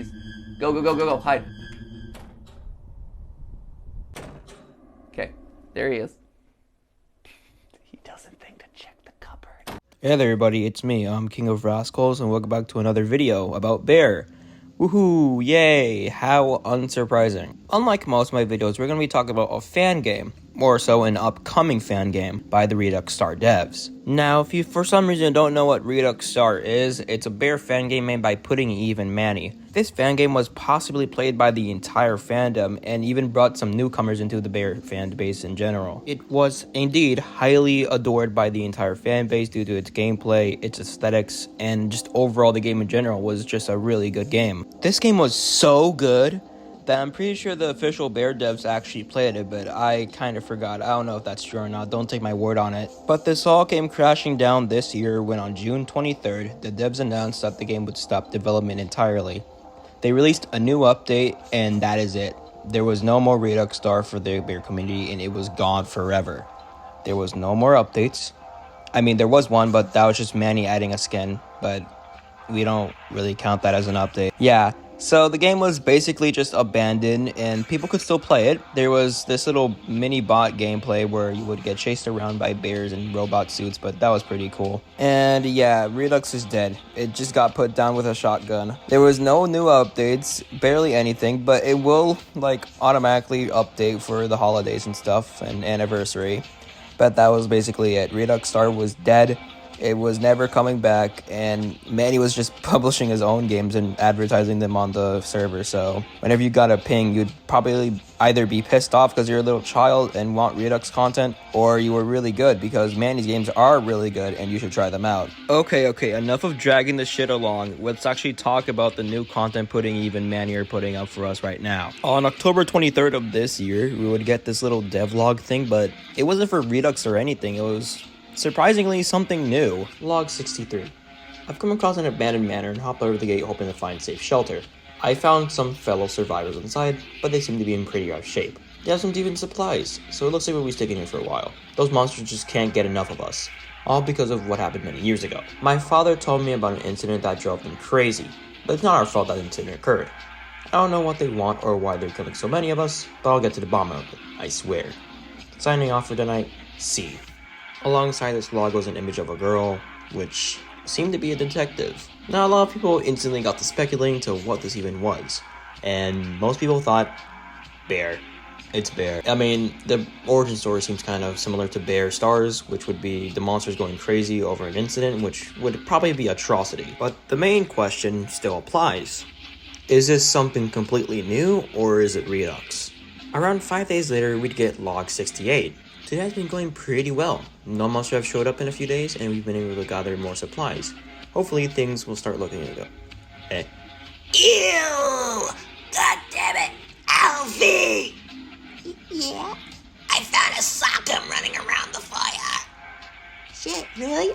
please. Go, go, go, go, go, hide. Okay, there he is. He doesn't think to check the cupboard. Hey there everybody, it's me, I'm King of Rascals, and welcome back to another video about Bear. Woohoo, yay, how unsurprising. Unlike most of my videos, we're going to be talking about a fan game, more so an upcoming fan game by the Redux Star devs. Now, if you for some reason don't know what Redux Star is, it's a Bear fan game made by Pudding Eve and Manny. This fan game was possibly played by the entire fandom and even brought some newcomers into the Bear fan base in general. It was indeed highly adored by the entire fan base due to its gameplay, its aesthetics, and just overall the game in general was just a really good game. This game was so good that I'm pretty sure the official Bear devs actually played it, but I kind of forgot. I don't know if that's true or not, don't take my word on it. But this all came crashing down this year when on June 23rd, the devs announced that the game would stop development entirely. They released a new update, and that is it. There was no more Redux Star for the Bear community, and it was gone forever. There was no more updates. I mean, there was one, but that was just Manny adding a skin, but we don't really count that as an update. Yeah. So the game was basically just abandoned and people could still play it. There was this little mini bot gameplay where you would get chased around by bears in robot suits, but that was pretty cool. And yeah, Redux is dead. It just got put down with a shotgun. There was no new updates, barely anything, but it will like automatically update for the holidays and stuff and anniversary. But that was basically it. Redux Star was dead. It was never coming back, and Manny was just publishing his own games and advertising them on the server, so whenever you got a ping, you'd probably either be pissed off because you're a little child and want Redux content, or you were really good because Manny's games are really good and you should try them out. Okay, enough of dragging this shit along. Let's actually talk about the new content Pudding Eve and Manny are putting up for us right now. On October 23rd of this year, we would get this little devlog thing, but it wasn't for Redux or anything. It was surprisingly something new. Log 63. I've come across an abandoned manor and hopped over the gate hoping to find safe shelter. I found some fellow survivors inside, but they seem to be in pretty rough shape. They have some decent supplies, so it looks like we'll be sticking here for a while. Those monsters just can't get enough of us, all because of what happened many years ago. My father told me about an incident that drove them crazy, but it's not our fault that incident occurred. I don't know what they want or why they're killing so many of us, but I'll get to the bottom of it, I swear. Signing off for tonight, C. Alongside this log was an image of a girl, which seemed to be a detective. Now, a lot of people instantly got to speculating to what this even was, and most people thought, Bear. It's Bear. I mean, the origin story seems kind of similar to Bear Stars, which would be the monsters going crazy over an incident, which would probably be atrocity. But the main question still applies. Is this something completely new, or is it Redux? Around 5 days later, we'd get log 68. Today has been going pretty well. No monster have showed up in a few days, and we've been able to gather more supplies. Hopefully, things will start looking good. Hey. Ew! God damn it! Alfie! Yeah? I found a sockum running around the fire. Shit, really?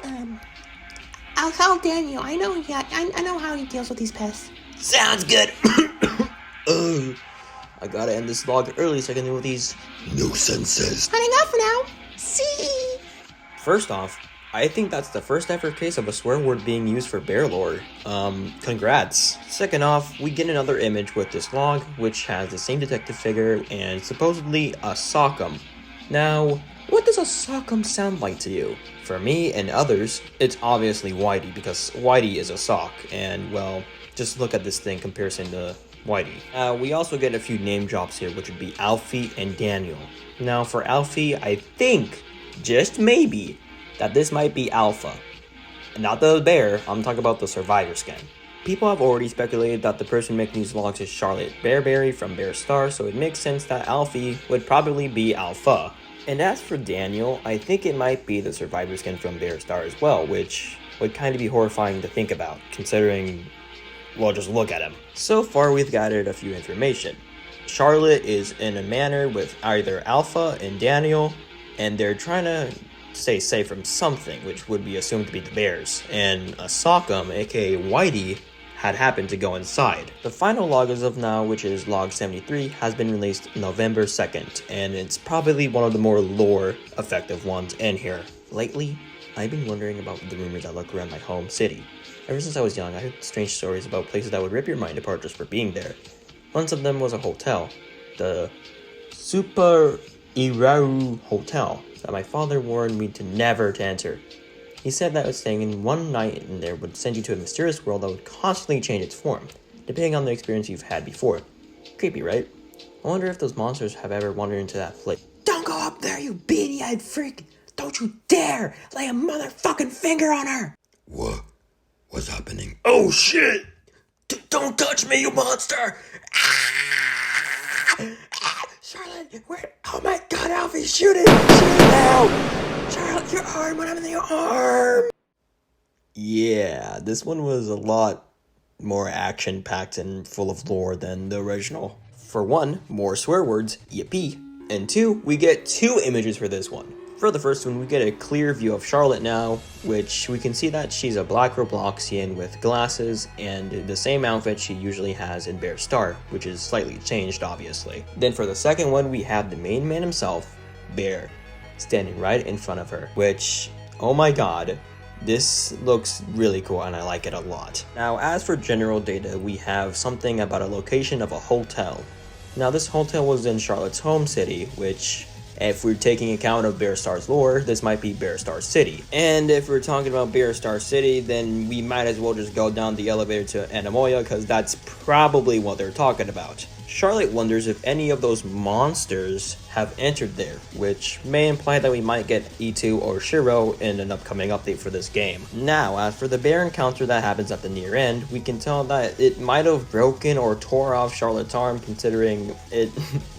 I'll call Daniel. I know how he deals with these pests. Sounds good. I gotta end this vlog early so I can deal with these nuisances. Running off now. See? First off, I think that's the first ever case of a swear word being used for bear lore. Congrats. Second off, we get another image with this log, which has the same detective figure and supposedly a sockum. Now, what does a sockum sound like to you? For me and others, it's obviously Whitey, because Whitey is a sock, and well, just look at this thing comparison to Whitey. We also get a few name drops here, which would be Alfie and Daniel. Now for Alfie, I think, just maybe, that this might be Alpha. Not the bear, I'm talking about the survivor skin. People have already speculated that the person making these logs is Charlotte Bearberry from Bear Star, so it makes sense that Alfie would probably be Alpha. And as for Daniel, I think it might be the survivor skin from Bear Star as well, which would kind of be horrifying to think about, considering, well, just look at him. So far, we've gathered a few information. Charlotte is in a manor with either Alpha and Daniel, and they're trying to stay safe from something, which would be assumed to be the bears. And a sockum, aka Whitey, had happened to go inside. The final log as of now, which is log 73, has been released November 2nd, and it's probably one of the more lore effective ones in here. Lately, I've been wondering about the rumors that lurk around my home city. Ever since I was young, I heard strange stories about places that would rip your mind apart just for being there. One of them was a hotel, the Super Iraru Hotel, that my father warned me to never to enter. He said that staying in one night in there would send you to a mysterious world that would constantly change its form, depending on the experience you've had before. Creepy, right? I wonder if those monsters have ever wandered into that place. Don't go up there, you beady-eyed freak! Don't you dare lay a motherfucking finger on her! What? What's happening? Oh shit! Don't touch me, you monster! Charlotte, where? Oh my god, Alfie, shoot it! Shoot it now! Charlotte, your arm, what happened to your arm? Yeah, this one was a lot more action-packed and full of lore than the original. For one, more swear words, yippee. And two, we get 2 images for this one. For the first one, we get a clear view of Charlotte now, which we can see that she's a black Robloxian with glasses and the same outfit she usually has in Bear Star, which is slightly changed, obviously. Then for the second one, we have the main man himself, Bear, standing right in front of her, which, oh my god, this looks really cool and I like it a lot. Now, as for general data, we have something about a location of a hotel. Now, this hotel was in Charlotte's home city, which, if we're taking account of Bear Star's lore, this might be Bear Star City. And if we're talking about Bear Star City, then we might as well just go down the elevator to Anamoya, because that's probably what they're talking about. Charlotte wonders if any of those monsters have entered there, which may imply that we might get E2 or Shiro in an upcoming update for this game. Now, as for the bear encounter that happens at the near end, we can tell that it might have broken or tore off Charlotte's arm, considering it.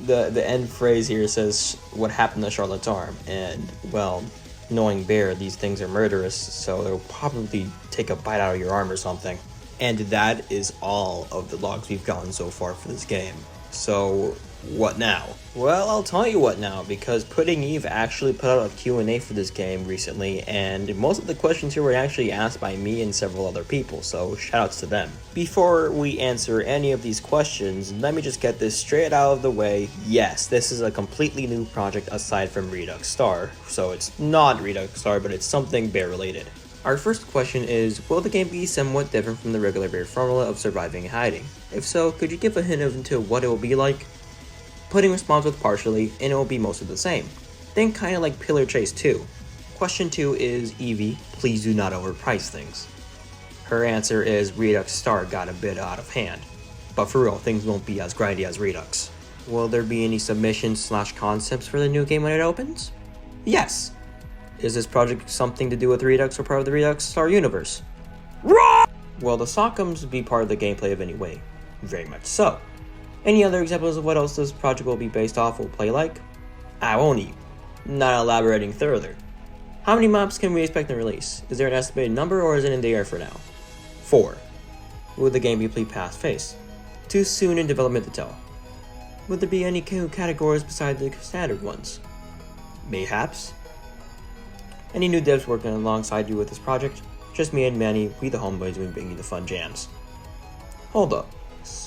the end phrase here says what happened to Charlotte's arm, and well, knowing Bear, these things are murderous, so they'll probably take a bite out of your arm or something. And that is all of the logs we've gotten so far for this game. So, what now? Well, I'll tell you what now, because Pudding Eve actually put out a Q&A for this game recently, and most of the questions here were actually asked by me and several other people, so shoutouts to them. Before we answer any of these questions, let me just get this straight out of the way. Yes, this is a completely new project aside from Redux Star, so it's not Redux Star, but it's something Bear related. Our first question is, will the game be somewhat different from the regular Bear formula of surviving and hiding? If so, could you give a hint into what it will be like? Pudding responds with partially, and it will be most of the same. Think kinda like Pillar Chase 2. Question 2 is, Evie, please do not overprice things. Her answer is, Redux Star got a bit out of hand. But for real, things won't be as grindy as Redux. Will there be any submissions/concepts for the new game when it opens? Yes! Is this project something to do with Redux or part of the Redux Star universe? Well, the Sockums be part of the gameplay of anyway. Very much so. Any other examples of what else this project will be based off or play like? I won't eat. Not elaborating further. How many maps can we expect in release? Is there an estimated number or is it in the air for now? 4. Will the game be played past face? Too soon in development to tell. Will there be any new categories besides the standard ones? Mayhaps. Any new devs working alongside you with this project? Just me and Manny, we the homeboys, we bring you the fun jams. Hold up.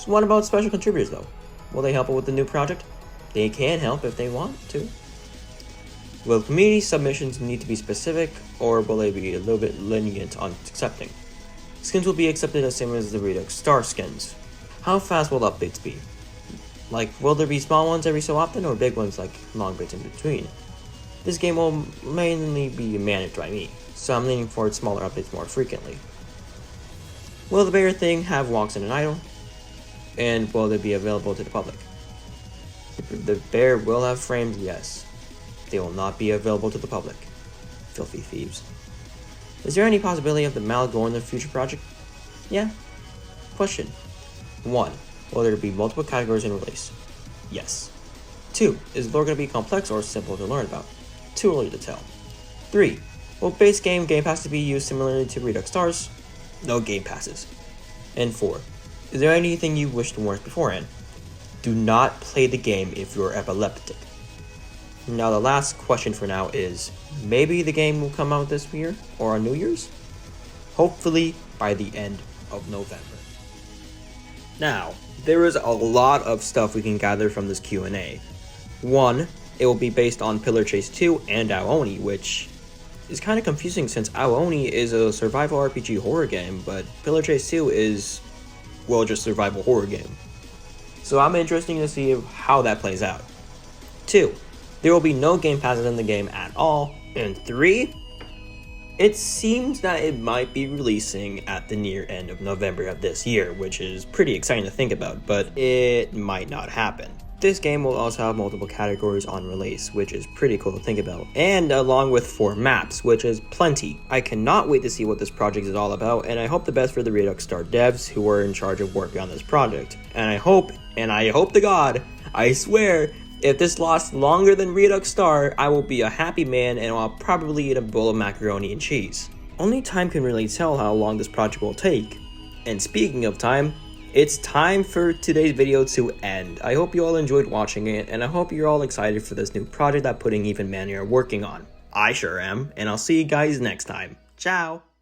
What about special contributors though? Will they help with the new project? They can help if they want to. Will community submissions need to be specific, or will they be a little bit lenient on accepting? Skins will be accepted as same as the Redux Star skins. How fast will updates be? Like, will there be small ones every so often, or big ones like long bits in between? This game will mainly be managed by me, so I'm leaning forward smaller updates more frequently. Will the Bear thing have walks in an idle? And will they be available to the public? The Bear will have frames, yes. They will not be available to the public. Filthy thieves. Is there any possibility of the Mal going in the future project? Yeah. Question. 1. Will there be multiple categories in release? Yes. 2. Is lore going to be complex or simple to learn about? Too early to tell. 3. Will base game Pass to be used similarly to Redux Stars? No Game Passes. And 4. Is there anything you wish to warn us beforehand? Do not play the game if you're epileptic. Now the last question for now is, maybe the game will come out this year or on New Year's? Hopefully by the end of November. Now, there is a lot of stuff we can gather from this Q&A. 1. It will be based on Pillar Chase 2 and Aoni, which is kind of confusing since Aoni is a survival RPG horror game, but Pillar Chase 2 is, well, just survival horror game. So I'm interested to see how that plays out. 2. There will be no game passes in the game at all. And 3. It seems that it might be releasing at the near end of November of this year, which is pretty exciting to think about, but it might not happen. This game will also have multiple categories on release, which is pretty cool to think about, and along with 4 maps, which is plenty. I cannot wait to see what this project is all about, and I hope the best for the Redux Star devs who are in charge of working on this project. And I hope to God, I swear, if this lasts longer than Redux Star, I will be a happy man and I'll probably eat a bowl of macaroni and cheese. Only time can really tell how long this project will take. And speaking of time, it's time for today's video to end. I hope you all enjoyed watching it, and I hope you're all excited for this new project that Pudding Eve and Manny are working on. I sure am, and I'll see you guys next time. Ciao!